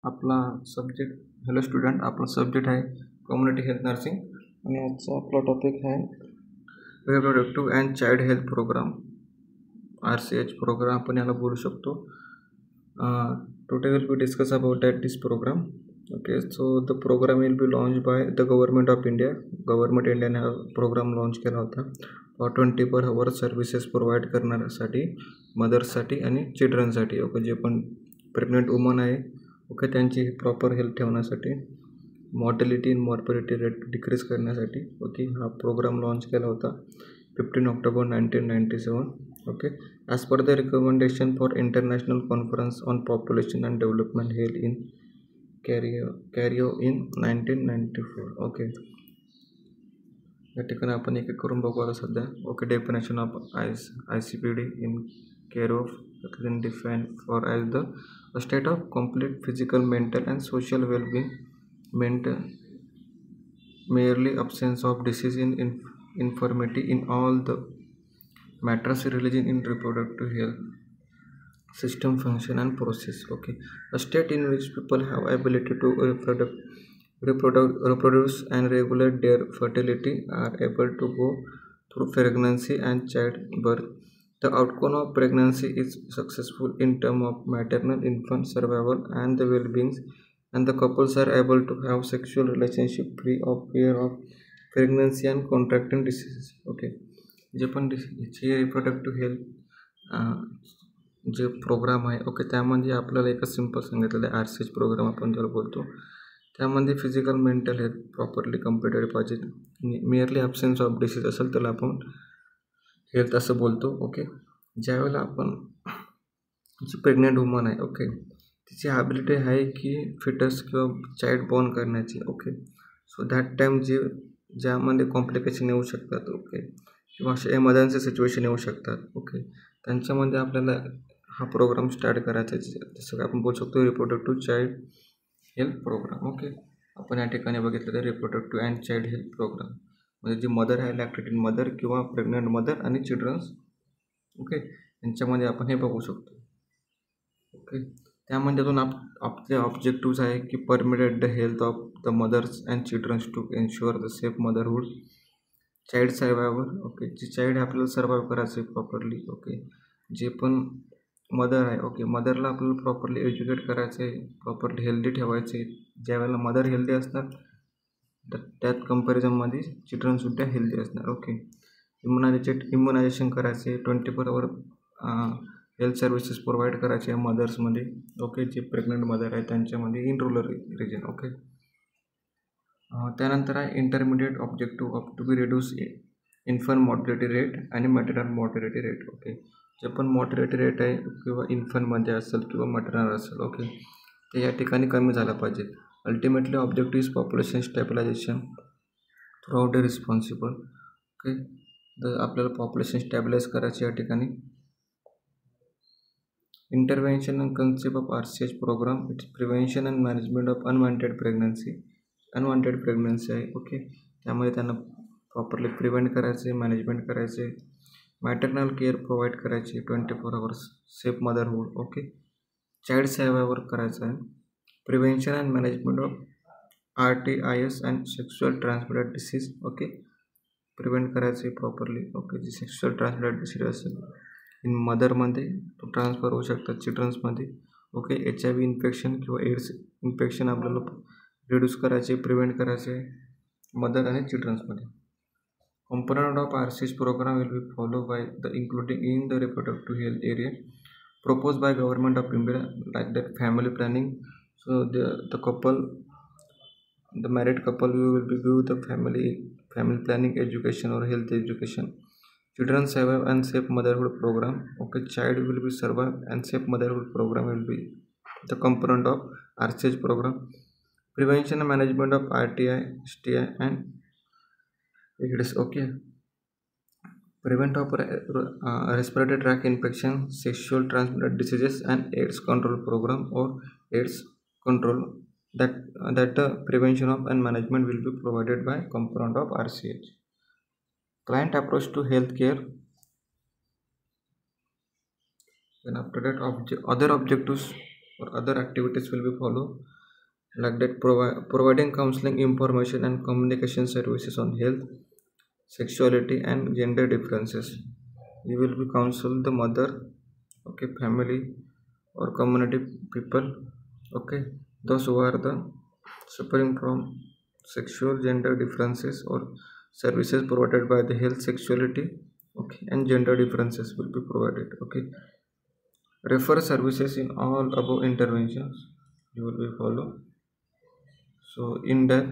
आपला subject hello student, आपला subject आहे कम्युनिटी हेल्थ नर्सिंग आणि आजचा आपला टॉपिक आहे reproductive and child health program, RCH program आपण याला बोलू शकतो. Today will be discuss about that this program. Okay, so the program will be launched by the government of India. Government India ने हा प्रोग्राम लॉन्च केला होता. 24 hour services provide करण्यासाठी मदर्ससाठी आणि चिल्ड्रनसाठी. ओके, जे पण प्रेग्नंट वुमन आहे ओके त्यांची प्रॉपर हेल्थ ठेवण्यासाठी, मॉर्टॅलिटी आणि मॉर्बिडिटी रेट डिक्रीज करण्यासाठी ओके हा प्रोग्राम लॉन्च केला होता 15 October 1997. Okay, as per the recommendation for International Conference on Population and Development held in Cairo in 1994. Okay, या ठिकाणी आपण एक एक करून बघू आता सध्या. Okay, definition of ICPD in Cairo defined for as the state of complete physical, mental and social well-being, merely absence of disease in infirmity in all the matters relating in reproductive health system function and process. Okay, a state in which people have ability to reproduce and regulate their fertility, are able to go through pregnancy and childbirth. The outcome of pregnancy is successful in terms of maternal infant survival and the well-being, and the couples are able to have sexual relationship free of fear of pregnancy and contracting diseases. Okay, जे पण जे reproductive health जे programme आहे okay त्यामध्ये आपल्याला एकच simple सांगितलेलं आहे RCH प्रोग्राम आपण ज्याला बोलतो. त्यामध्ये physical mental health properly completed पाहिजे. मिअरली ॲब्सेन्स ऑफ डिसीज असेल त्याला आपण हेल्थ असं बोलतो. ओके, ज्यावेळेला आपण जी प्रेग्नंट वुमन आहे ओके तिची ॲबिलिटी आहे की फिटस किंवा चाइल्ड बॉर्न करण्याची. ओके, सो दॅट टाईम ज्यामध्ये कॉम्प्लिकेशन येऊ शकतात ओके किंवा असे एमर्जन्सी सिच्युएशन येऊ शकतात ओके त्यांच्यामध्ये आपल्याला हा प्रोग्राम स्टार्ट करायचा आहे, जसं आपण बोलू शकतो reproductive child health programme. Okay, आपण या ठिकाणी बघितलं तर reproductive and child health program म्हणजे जी मदर आहे लॅक्टेटिंग मदर किंवा प्रेग्नंट मदर आणि चिल्ड्रन्स ओके यांच्यामध्ये आपण हे बघू शकतो. ओके, त्यामध्ये अजून आपले ऑब्जेक्टिव्स आहे की permitted the health of the mothers and childrens to ensure the safe motherhood, child survival. Okay, जी चाइल्ड आपल्याला सर्वाईव्ह करायचं आहे प्रॉपरली. ओके, जे पण मदर आहे ओके मदरला आपल्याला प्रॉपरली एज्युकेट करायचं आहे, प्रॉपरली हेल्दी ठेवायचे. ज्यावेळेला मदर हेल्दी असतात तर त्यात कंपॅरिझनमध्ये चिल्ड्रनसुद्धा हेल्दी असणार. ओके, इम्युनायझेशन करायचे, 24 hour हेल्थ सर्व्हिसेस प्रोव्हाइड करायचे आहे मदर्समध्ये. ओके, जे प्रेग्नंट मदर आहे त्यांच्यामध्ये इन रुरल रिजन. ओके, त्यानंतर आहे intermediate objective of to be reduce infant mortality rate आणि मॅटर्नल मॉर्टिलिटी रेट. ओके, जे पण मॉर्टिलिटी रेट आहे किंवा इन्फंटमध्ये असेल किंवा मॅटर्नल असेल ओके ते या ठिकाणी कमी झाला पाहिजे. Ultimately objective is population stabilisation throughout the responsible. Okay, तर आपल्याला पॉप्युलेशन स्टॅबिलाइज करायची या ठिकाणी. Intervention and concept of RCH programme, it's prevention and management of unwanted pregnancy आहे. ओके, त्यामध्ये त्यांना प्रॉपरली प्रिव्हेंट करायचे, मॅनेजमेंट करायचे, मॅटर्नल केअर प्रोव्हाइड करायची, 24 hours safe motherhood. Okay, child survival करायचं आहे, prevention and management of RTIS and sexual transmitted disease. Okay, prevent करायचे properly. Okay, जे सेक्शुअल ट्रान्समिटेड डिसीज असेल इन मदरमध्ये तो ट्रान्सफर होऊ शकतात चिल्ड्रन्समध्ये. ओके, HIV इन्फेक्शन किंवा एड्स इन्फेक्शन आपल्याला रिड्यूस करायचे, प्रिव्हेंट करायचे मदर आणि चिल्ड्रन्समध्ये. Component of RCH program will be followed by the including in the reproductive health area proposed by government of India, like that family planning. So the couple, the married couple, will be give the family planning education or health education. Children survive and safe motherhood program. Okay, child will be survive and safe motherhood program will be the component of RCH program. Prevention and management of RTI, STI and AIDS. Okay, prevent of respiratory tract infection, sexual transmitted diseases and AIDS control program or AIDS control, that the prevention of and management will be provided by component of RCH. Client approach to healthcare. Then after that other objectives or other activities will be follow, like that providing counseling, information and communication services on health, sexuality and gender differences. You will be counsel the mother, okay, family or community people, okay, those who are the suffering from sexual gender differences, or services provided by the health, sexuality, okay, and gender differences will be provided, okay. Refer services in all above interventions you will be follow. So in that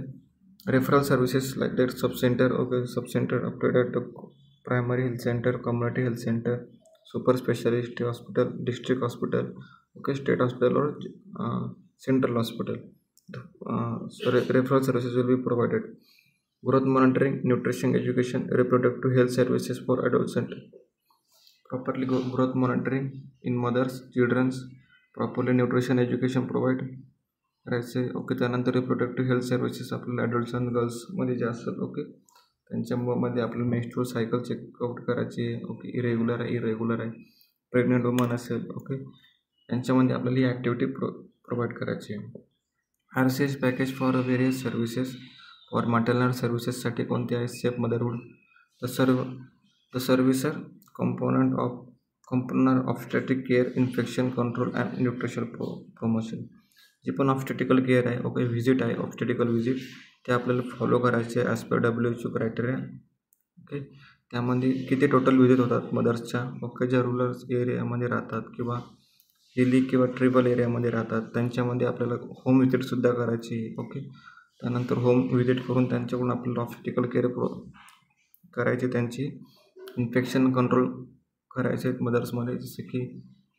referral services, like that sub-center, okay, sub-center updated at the primary health center, community health center, super specialist hospital, district hospital, okay, state hospital or central hospital. Referral services will be provided. Growth monitoring, nutrition education, reproductive health services for adults, and properly growth monitoring in mothers, children's, properly nutrition education provide करायचे, okay. त्यानंतर reproductive health services आपल्याला adults आणि गर्ल्समध्ये जे असतात, okay, त्यांच्यामध्ये आपल्याला menstrual cycle checkout करायची आहे, ओके, इरेग्युलर आहे, प्रेग्नंट वुमन असेल, ओके, यांच्यामध्ये आपल्याला ही ॲक्टिव्हिटी प्रोव्हाइड करायची आहे. RCS package for various services for maternal सर्व्हिसेससाठी कोणते आहे? Safe motherhood, the services component of obstetric care, infection control and nutrition promotion. जे पण ऑब्स्टेटिकल केअर आहे, ओके, व्हिजिट आहे, ऑब्स्टेटिकल व्हिजिट, ते आपल्याला फॉलो करायचे as per WHO criteria, okay. त्यामध्ये किती टोटल व्हिजिट होतात मदर्सच्या, ओके, ज्या रुरल एरियामध्ये राहतात किंवा हिली किंवा ट्रिबल एरियामध्ये राहतात, त्यांच्यामध्ये आपल्याला होम व्हिजिटसुद्धा करायची, ओके. त्यानंतर होम व्हिजिट करून त्यांच्याकडून आपल्याला ऑब्स्टेटिकल केअर करायची, त्यांची इन्फेक्शन कंट्रोल करायचे आहेत मदर्समध्ये, जसे की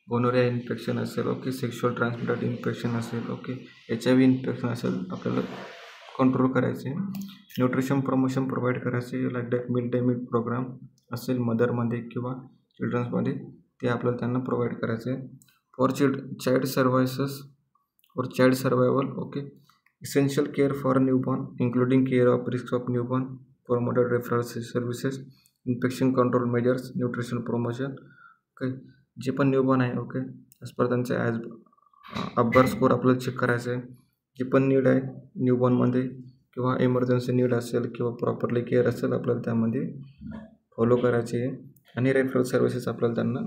गोनोरिया इन्फेक्शन असेल, ओके, सेक्शुअल ट्रान्समिटेड इन्फेक्शन असेल, ओके, HIV इन्फेक्शन असेल, आपल्याला कंट्रोल करायचे. न्यूट्रिशन प्रमोशन प्रोव्हाइड करायचे, like that mid day meal programme असेल मदरमध्ये किंवा चिल्ड्रन्समध्ये, ते आपल्याला त्यांना प्रोव्हाइड करायचे. For child survival, okay, essential care for newborn including care of risk of newborn, promoted referral services, infection control measures, nutrition promotion, okay. जे पण न्यूबॉर्न आहे, ओके, ॲज पर त्यांचे अब्बर स्कोर आपल्याला चेक करायचं आहे. जे पण नीड आहे न्यूबॉर्नमध्ये किंवा इमर्जन्सी नीड असेल किंवा प्रॉपरली केअर असेल, आपल्याला त्यामध्ये फॉलो करायचे आहे. आणि रेफरल सर्व्हिसेस आपल्याला त्यांना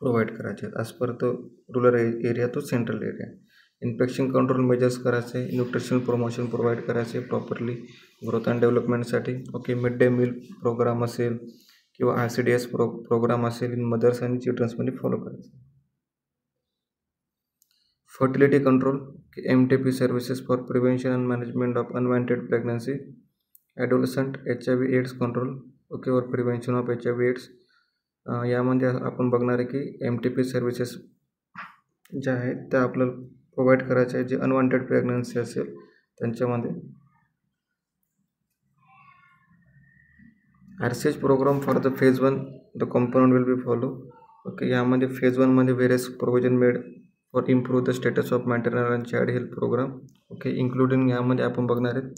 प्रोव्हाइड करायचे आहेत ॲज पर तो रुरल एरिया तो central area. Infection control measures करायचे, न्यूट्रिशन प्रमोशन प्रोव्हाइड करायचे प्रॉपरली ग्रोथ अँड डेव्हलपमेंटसाठी, okay. Mid day meal programme असेल किंवा ICDS प्रोग्राम असेल इन मदर्स आणि चिल्ड्रन्समध्ये फॉलो करायचे. Fertility control, MTP services for prevention and management of unwanted pregnancy, adolescent HIV AIDS control, okay, और prevention of HIV AIDS. यामध्ये आपण बघणार आहे की MTP सर्व्हिसेस ज्या आहेत त्या आपल्याला प्रोव्हाइड करायच्या आहे, जे अनवॉन्टेड प्रेग्नन्सी असेल त्यांच्यामध्ये. RCS programme for the phase 1 the component will be follow, okay. यामध्ये फेज 1 मध्ये various provision made for improve the status of maternal and child health programme, okay, including यामध्ये आपण बघणार आहे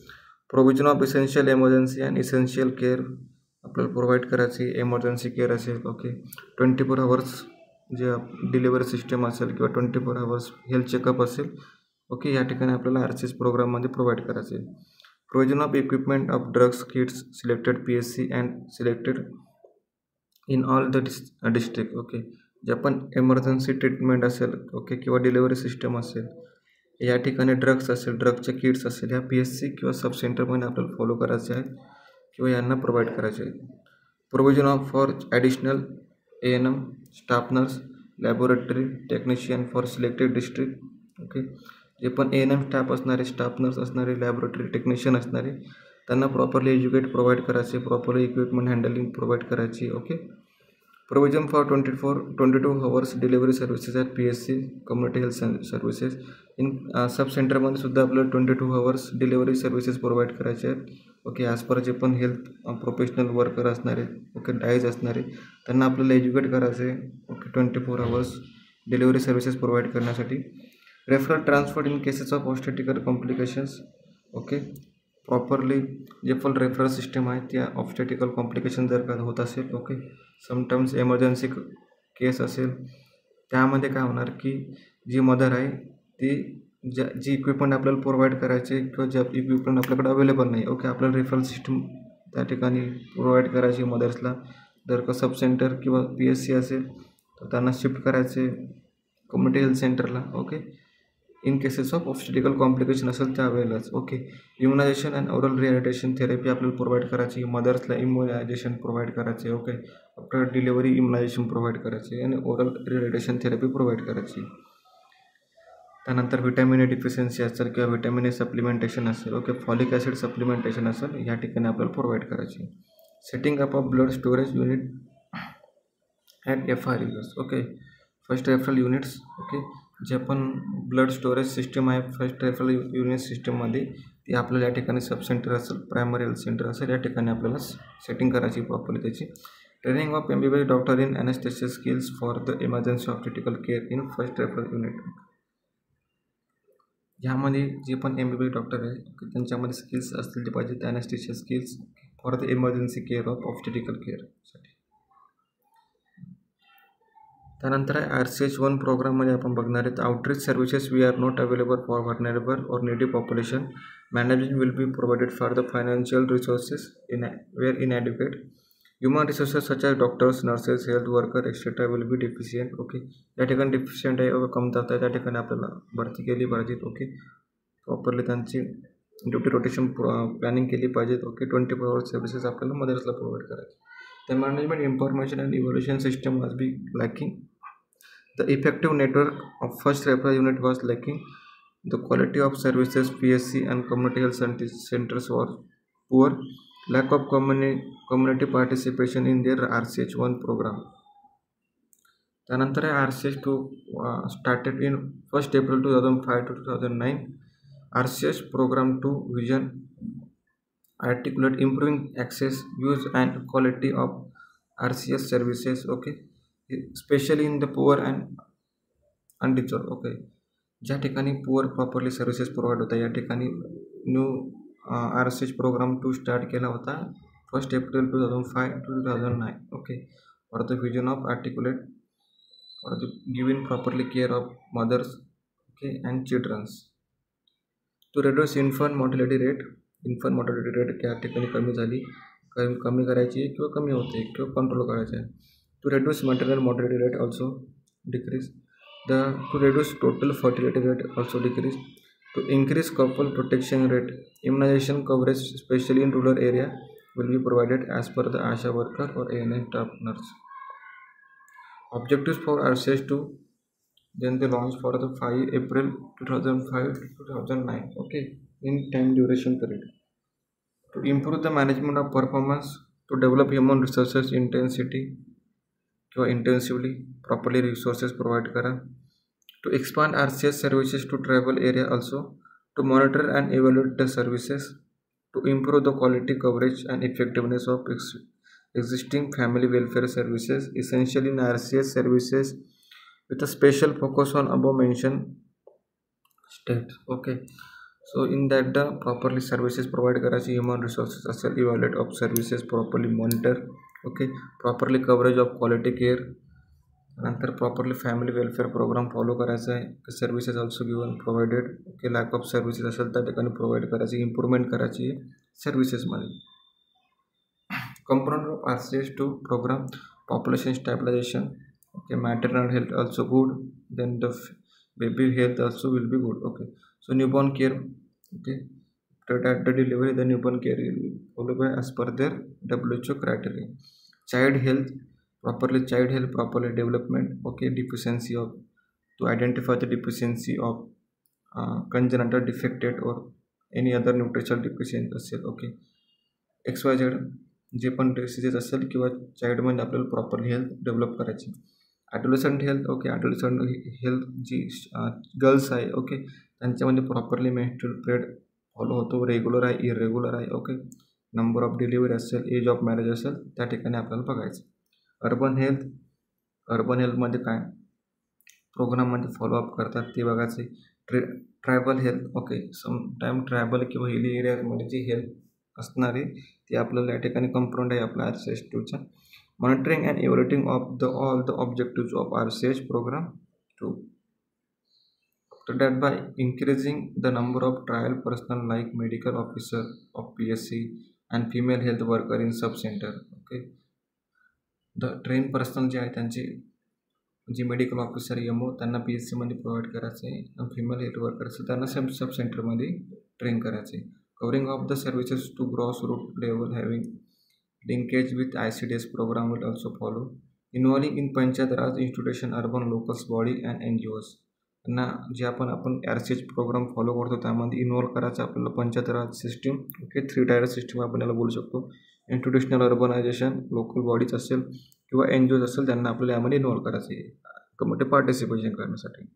provision of essential emergency and essential care आपल्याला provide करायची. Emergency care असेल, okay, 24 hours जे डिलिव्हरी सिस्टम असेल किंवा 24 hours हेल्थ चेकअप असेल, ओके, या ठिकाणी आपल्याला RCS प्रोग्राममध्ये प्रोव्हाइड करायचे. Provision of equipment of drugs kits selected PSC and selected in all the district, okay. जे पण एमर्जन्सी ट्रीटमेंट असेल, ओके, किंवा डिलिव्हरी सिस्टम असेल, या ठिकाणी ड्रग्स असेल, ड्रग्सचे किट्स असेल, ह्या PSC किंवा सब सेंटरमध्ये आपल्याला फॉलो करायचे आहेत किंवा यांना प्रोव्हाइड करायचे आहेत. Provision of for additional ANM staff nurse, laboratory technician for selected district, okay. जे पण ANM स्टाफ असणारे, स्टाफ नर्स असणारे, लॅबोरेटरी टेक्निशियन असणारे, त्यांना प्रॉपरली एज्युकेट प्रोव्हाइड करायचे, प्रॉपरली इक्विपमेंट हँडलिंग प्रोव्हाइड करायची, okay. Provision for 22 hours delivery services at PSC community health services. In sub सेंटरमध्ये सुद्धा आपल्याला 22 hours डिलिव्हरी सर्व्हिसेस प्रोव्हाइड करायचे आहेत, ओके. ॲज पर जे पण हेल्थ प्रोफेशनल वर्कर असणारे, ओके, डायज असणारे, त्यांना आपल्याला एज्युकेट करायचे, okay, 24 hours delivery services provide करण्यासाठी. Referral transfer in cases of obstetrical complications, okay. Properly जे पण रेफरल सिस्टम आहे त्या ऑब्स्टेटिकल कॉम्प्लिकेशन जर का होत असेल, ओके, समटाईम्स एमर्जन्सी केस असेल, त्यामध्ये काय होणार की जी मदर आहे ती जी इक्विपमेंट आपल्याला प्रोव्हाइड करायचे किंवा ज्या इक्विपमेंट आपल्याकडे अवेलेबल नाही, ओके, आपल्याला रेफरल सिस्टम त्या ठिकाणी प्रोव्हाइड करायची मदर्सला. जर का सब सेंटर किंवा PSC असेल तर त्यांना शिफ्ट करायचे कम्युनिटी हेल्थ सेंटरला. Okay, in cases of obstetrical complication असेल त्यावेळेलाच. Okay, immunisation and oral rehabilitation therapy आपल्याला प्रोव्हाइड करायची, मदर्सला इम्युनायझेशन प्रोव्हाइड करायचे. Okay, after delivery immunisation provide करायचे आणि ओरल रिहॅबिलिटेशन थेरपी प्रोव्हाइड करायची. त्यानंतर व्हिटॅमिन ए डिफिशियन्सी असेल किंवा व्हिटॅमिन ए सप्लिमेंटेशन असेल, ओके, फॉलिक ॲसिड सप्लिमेंटेशन असेल, या ठिकाणी आपल्याला प्रोव्हाइड करायची. Setting up of blood storage unit at FRUs. Okay, first referral units. Okay, जे पण ब्लड स्टोरेज सिस्टम आहे फर्स्ट रेफरल युनिट सिस्टममध्ये ती आपल्याला या ठिकाणी सब सेंटर असेल, प्रायमरी हेल्थ सेंटर असेल, या ठिकाणी आपल्याला सेटिंग करायची प्रॉपरली त्याची. Training of MBBS doctor in anaesthesia skills for the emergency of critical care in first referral unit. ह्यामध्ये जे पण MBBS डॉक्टर आहे त्यांच्यामध्ये स्किल्स असतील ते पाहिजे, anaesthesia skills for the emergency care of obstetrical केअरसाठी. त्यानंतर आहे RCH1 प्रोग्राममध्ये आपण बघणार आहेत outreach services we are not available for vulnerable और native population. Management will be provided for the financial resources were inadequate. Human resources such as doctors, nurses, health worker etcetera will be deficient. Okay, या ठिकाणी deficient आहे कमतरता आहे त्या ठिकाणी आपल्याला भरती केली पाहिजे. ओके, प्रॉपरली त्यांची ड्युटी रोटेशन प्लॅनिंग केली पाहिजे. ओके, 24 hours सर्व्हिसेस आपल्याला मदर्सला प्रोव्हाइड करायची. The management information and evaluation system must be lacking. The effective network of first referral unit was lacking. The quality of services PSC and community health centers were poor. Lack of community participation in their RCH1 program. त्यानंतर RCH2 started in 1st April 2005 to 2009. RCH program 2 vision articulate improving access, use and quality of RCS services. Okay, especially in the poor and undeserved. Okay, ज्या ठिकाणी poor properly services provide होता या ठिकाणी new RCH programme 2 start केला होता 1st April 2005 to 2009. Okay, for the vision of articulate for the giving properly care of mothers, okay, and childrens. To reduce infant mortality rate. Infant mortality rate या ठिकाणी कमी झाली, कमी करायची किंवा कमी होते किंवा कंट्रोल करायचं आहे. To reduce maternal mortality rate also decrease. To reduce total fertility rate also decrease. To increase couple protection rate, immunization coverage especially in rural area will be provided as per the ASHA worker or ANM staff nurse. Objectives for RCH2, then they launched for the 5 April 2005 to 2009. Okay, in time duration period. To improve the management of performance, to develop human resources intensively, properly resources provide करा. To expand RCS services to tribal area also. To monitor and evaluate the services. To improve the quality, coverage and effectiveness of existing family welfare services, essentially in RCS services with a special focus on above mentioned states. Okay, so in that the properly services provide करायची, human resources असेल, evaluate of services, properly monitor. Okay, properly coverage of quality care. नंतर properly family welfare programme follow करायचा आहे. Services also given provided. Okay, lack of services असेल त्या ठिकाणी provide करायची, improvement करायची सर्व्हिसेसमध्ये. Component of RCH2 programme population stabilisation. Okay, maternal health also good, then the baby health also will be good. Okay, so newborn care. Okay, at the delivery the newborn care will be followed by as per their WHO criteria. Child health properly development. Okay, deficiency of, to identify the deficiency of congenital defected or any other nutritional deficiency असेल. Okay, XYZ जे पण diseases असेल किंवा चाइल्डमध्ये आपल्याला properly health develop करायची. ॲडोलसंट health. Okay, adolescent health जी girls आहे, okay, त्यांच्यामध्ये properly menstrual period follow होतो, रेग्युलर आहे, इरेग्युलर आहे. ओके, नंबर ऑफ डिलिव्हरी असेल, एज ऑफ मॅरेज असेल, त्या ठिकाणी आपल्याला बघायचं. अर्बन हेल्थमध्ये काय प्रोग्राममध्ये फॉलोअप करतात ते बघायचे. Tribal health. Okay, sometime tribal किंवा हिली एरियामध्ये जी हेल्थ असणार आहे ती आपल्याला या ठिकाणी कंपोनंट आहे आपल्या RCH2चा. Monitoring and evaluating of all the objectives of RCH programme 2. So that by increasing the number of trial personnel like medical officer of PSC and female health worker in sub center. Okay, the trained personnel जे आहे त्यांची जे medical officer MO त्यांना PSC मध्ये provide करायचे आहे आणि female health workers त्यांना सब सेंटरमध्ये ट्रेन करायचे. Covering of the services to grass root level having linkage with ICDS program will also follow. Involving in Panchayat Raj institution, urban locals body and NGOs. त्यांना जे आपण RCH programme follow करतो त्यामध्ये involve करायचं आपल्याला पंचायत राज system. Okay, 3 tyre system आपण याला बोलू शकतो. इंस्टिट्यूशनल अर्बनायझेशन, लोकल बॉडीज असेल किंवा NGOज असेल त्यांना आपल्याला यामध्ये इन्व्हॉल्व करायचं आहे कमिटी पार्टिसिपेशन करण्यासाठी.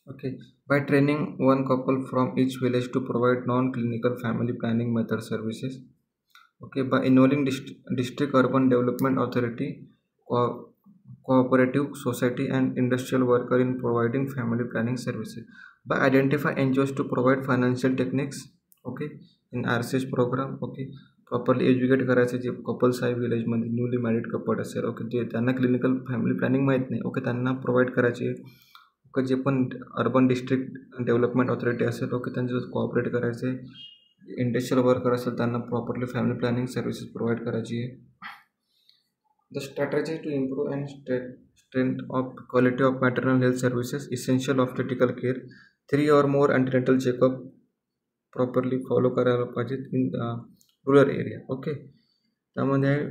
Okay, by training one couple from each village to provide non-clinical family planning method services. Okay, by involving district urban development authority, cooperative society and industrial worker in providing family planning services. By identify NGOs to provide financial techniques. Okay, in RCH program. Okay, properly educate करायचे जे couples आहे विलेजमध्ये newly married couple असेल. Okay, जे त्यांना clinical family planning माहीत नाही. Okay, त्यांना provide करायचे. जे पण अर्बन डिस्ट्रिक्ट डेव्हलपमेंट ऑथॉरिटी असेल ओके त्यांच्यासोबत कोऑपरेट करायचे. इंडस्ट्रियल वर्कर असेल त्यांना properly family planning services provide करायची आहे. The strategy to improve and strength of quality of maternal health services, essential of critical care, 3 or more antenatal checkup properly follow करायला पाहिजेत in rural area. Okay, त्यामध्ये आहे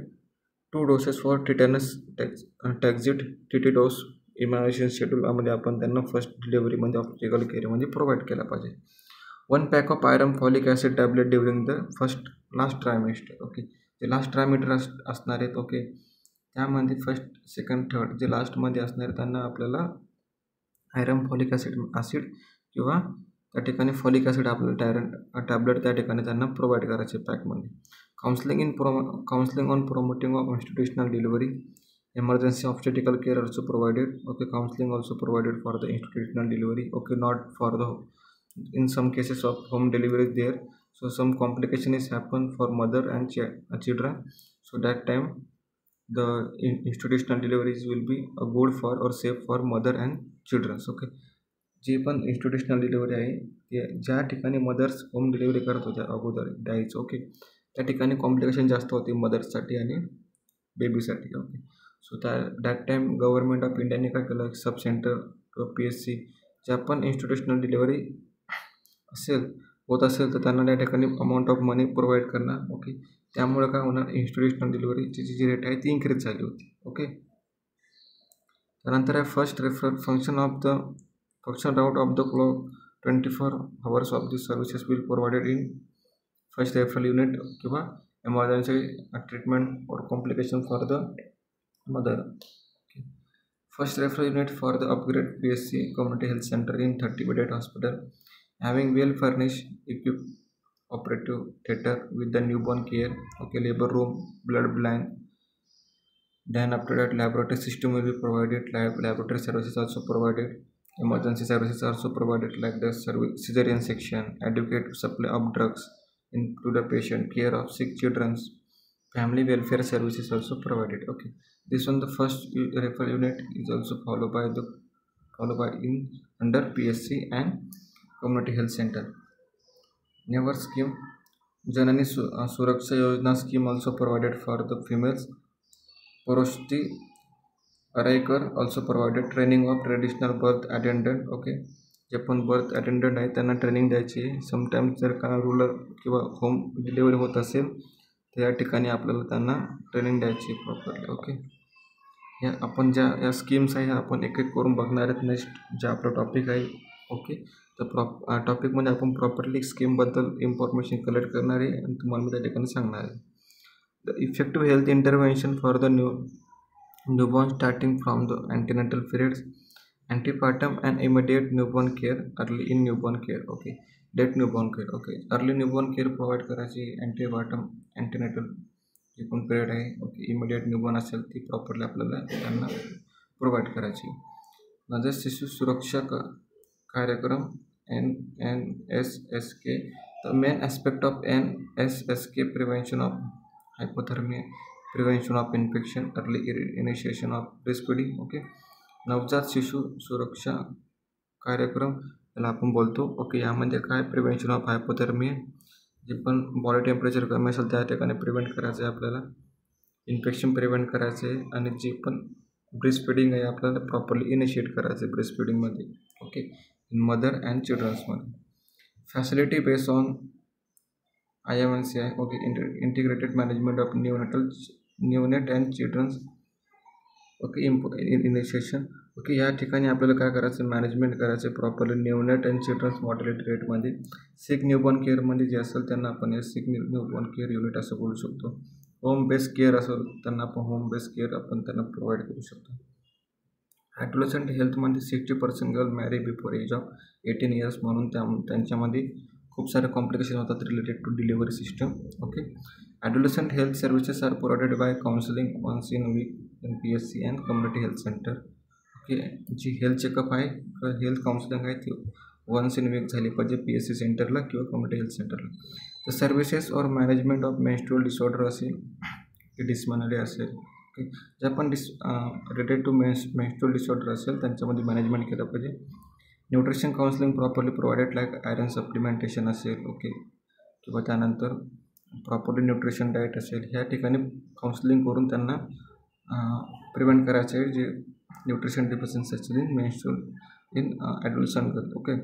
2 doses for tetanus toxoid, TT dose immunisation शेड्यूलमध्ये आपण त्यांना first डिलिव्हरीमध्ये optical केअरमध्ये provide केला पाहिजे. 1 pack of iron folic acid tablet during the last trimester. Okay, जे लास्ट ट्रायमेस्टर असणार आहेत. ओके, त्यामध्ये फर्स्ट, सेकंड, थर्ड जे लास्टमध्ये असणार त्यांना आपल्याला आयरन फॉलिक ॲसिड किंवा त्या ठिकाणी फॉलिक ॲसिड आपल्याला टॅबलेट त्या ठिकाणी त्यांना प्रोव्हाइड करायचे पॅकमध्ये. Counselling on promoting of institutional delivery, emergency obstetrical care also provided. Okay, counseling also provided for the institutional delivery. Okay, not for the, in some cases of home delivery is there, so some complication is happen for mother and children, so that time the institutional deliveries will be good for or safe for mother and children. Okay, जे पण institutional delivery आहे ते ज्या ठिकाणी mother's home delivery करत होत्या अगोदर द्यायचं. ओके, त्या ठिकाणी कॉम्प्लिकेशन जास्त होते मदर्ससाठी आणि बेबीसाठी. Okay, so that time government of इंडियाने काय केलं, सब सेंटर किंवा PSC ज्या पण इन्स्टिट्यूशनल डिलिव्हरी होत असेल तर त्यांना त्या ठिकाणी अमाऊंट ऑफ मनी प्रोव्हाइड करणार. ओके, त्यामुळे काय होणार, इन्स्टिट्यूशनल डिलिव्हरीची जी रेट आहे ती इन्क्रीज झाली होती. ओके, त्यानंतर आहे first refer function route of the clock 24 hours of this services will provided in first referral unit किंवा एमर्जन्सी ट्रीटमेंट और complication for the mother. Okay. First referral unit for the upgrade PSC community health center in 30-bedded hospital having well furnished equipped operative theater with the newborn care. Okay, labor room, blood bank. Then after that laboratory system will be provided. Laboratory services also provided. Emergency services also provided like the cesarean section, adequate supply of drugs into the patient, care of sick children, family welfare services also provided. Okay, this one the first referral unit is also followed by in under PSC and community health center. Never scheme, Janani Suraksha Yojana scheme also provided for the females. Poroshti Araikar also provided training of traditional birth attendant. Okay, जे पण birth attendant आहे त्यांना training द्यायची आहे. Sometimes जर का rural किंवा home delivery होत असेल तर या ठिकाणी आपल्याला त्यांना ट्रेनिंग द्यायची प्रॉपरली. ओके, या आपण या स्कीम्स आहे आपण एक एक करून बघणार आहेत नेक्स्ट जे आपलं टॉपिक आहे. ओके, तर टॉपिकमध्ये आपण प्रॉपरली स्कीमबद्दल इन्फॉर्मेशन कलेक्ट करणार आहे आणि तुम्हाला मी त्या ठिकाणी सांगणार आहे. The effective health intervention for the newborn starting from the antenatal periods, antepartum and immediate newborn care, early in newborn care. Okay, late newborn care. Okay, early newborn care provide करायची, antepartum antenatal जे पण period आहे. Okay, immediate newborn असेल ती properly आपल्याला त्यांना provide करायची. नंतर शिशु सुरक्षा कार्यक्रम NSSK. The main aspect of NSSK prevention of hypothermia, prevention of infection, early initiation of breast feeding. Okay, नवजात शिशु सुरक्षा कार्यक्रम याला आपण बोलतो. ओके, यामध्ये काय प्रिव्हेन्शन ऑफ हायपोथर्मिया, जे पण बॉडी टेम्परेचर कमी असेल त्या ठिकाणी प्रिव्हेंट करायचं आहे आपल्याला, इन्फेक्शन प्रिव्हेंट करायचं आहे, आणि जे पण ब्रेस्ट फिडिंग आहे आपल्याला प्रॉपरली इनिशिएट करायचं आहे ब्रेस्ट फिडिंगमध्ये. ओके, इन मदर अँड चिल्ड्रन्समध्ये. Facility based on IMNCI. Okay, integrated management of neonate and childrens. Okay, initiation. Okay, या ठिकाणी आपल्याला काय करायचं, मॅनेजमेंट करायचं आहे properly neonate and childrens mortality रेटमध्ये. सिक न्यूबॉर्न केअरमध्ये जे असेल त्यांना आपण सिक न्यूबॉर्न केअर युनिट असं बोलू शकतो. होम बेस्ड केअर असेल त्यांना आपण होम बेस्ड केअर आपण त्यांना प्रोव्हाइड करू शकतो. ॲडोलसंट हेल्थमध्ये 60% girl marry before age of 18 years, म्हणून त्यांच्यामध्ये खूप सारे कॉम्प्लिकेशन होतात related to delivery system. Okay, adolescent health services are provided by counselling once in week in PSC and community health centre. Okay, जी health checkup आहे, health counselling आहे ती once in weak झाली पाहिजे PSC सेंटरला किंवा community health सेंटरला. तर सर्व्हिसेस और मॅनेजमेंट ऑफ मेन्स्ट्रुअल डिसऑर्डर असेल की डिस्मेनोरिया असेल, ओके, जे पण रिलेटेड टू मेन्स्ट्रुअल डिसऑर्डर असेल त्यांच्यामध्ये मॅनेजमेंट केलं पाहिजे. Nutrition counselling properly provided like iron supplementation असेल, ओके, किंवा त्यानंतर प्रॉपरली न्यूट्रिशन डाएट असेल, ह्या ठिकाणी काउन्सिलिंग करून त्यांना प्रिव्हेंट करायचं आहे जे न्यूट्रिशन डिफिशियन्सी असेल in menstrual in adolescent girl. Okay,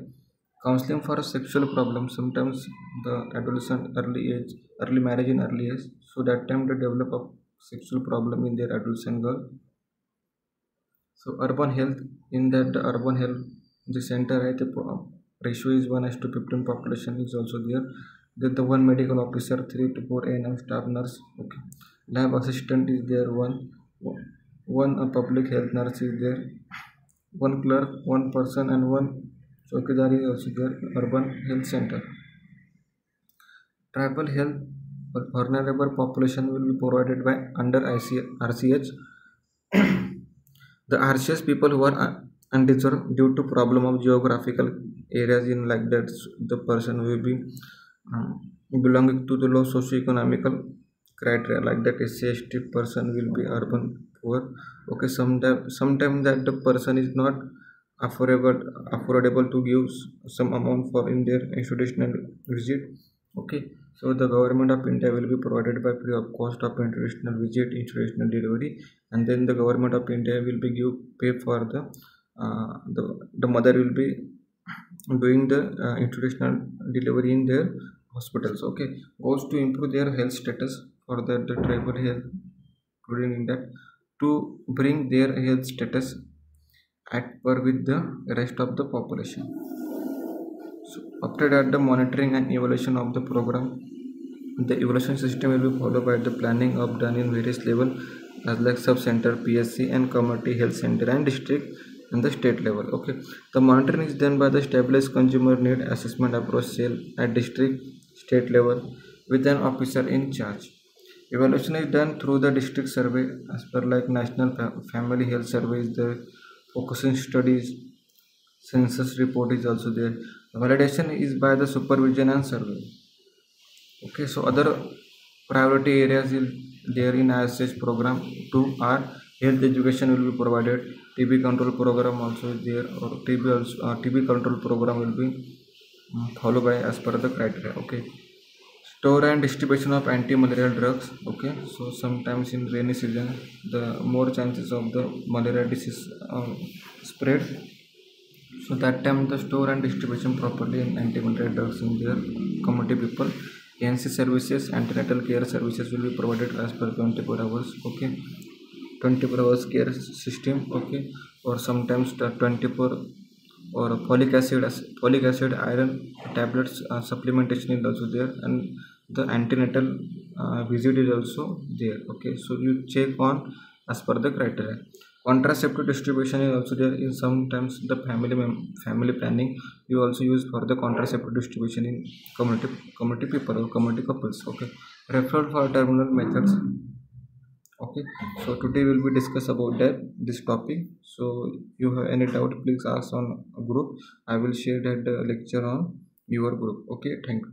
counseling for sexual problems. Sometimes the adolescent early marriage in early age, so that time they develop a sexual problem in their adolescent girl. So urban health, in that the urban health the center है, the ratio is 1:15 population is also there. Then the one medical officer, 3 to 4 A&M staff nurse. Okay, lab assistant is there, one public health nurse is there, one clerk, one person, and one चौकीदार is also there. Urban health center. Tribal health or vulnerable population will be provided by under RCH. The RCH people who are undeserved due to problem of geographical areas in like that, the person will be belonging to the low socio-economical criteria, like that SC/ST person will be urban poor. Okay, sometimes that the person is not affordable to give some amount for in their institutional visit. Okay, so the government of India will be provided by free of cost of institutional visit, institutional delivery, and then the government of India will be pay for the mother will be doing the institutional delivery in their hospitals. Okay, goes to improve their health status, for that the tribal health including in that, to bring their health status at par with the rest of the population. So after that, the monitoring and evaluation of the program, the evaluation system will be followed by the planning of done in various level as like sub center, PSC and community health center, and district and the state level. Okay, the monitoring is done by the stabilized consumer need assessment approach cell at district, state level with an officer in charge. Evaluation is done through the district survey as per like national family health survey is the focusing studies, census report is also there. Validation is by the supervision and survey. Okay, so other priority areas is there in ISH program. 2 are health education will be provided, TB control program also is there, or TB control program will be followed by as per the criteria. Okay, store and distribution of anti-malarial drugs. Okay, so sometimes in rainy season the more chances of the malaria disease spread, so that time the store and distribution properly in anti-malarial drugs in their community people. ANC services, antenatal care services will be provided as per 24 hours. Okay, 24 hours care system. Okay, or sometimes 24 or folic acid iron tablets supplementation is also there, and the antenatal visit is also there. Okay, so you check on as per the criteria. Contraceptive distribution is also there. In sometimes the family planning you also use for the contraceptive distribution in community people or community couples. Okay, referral for terminal methods. Okay, so today we'll be discuss about this topic. So you have any doubt, please ask on a group. I will share that lecture on your group. Okay, thank you.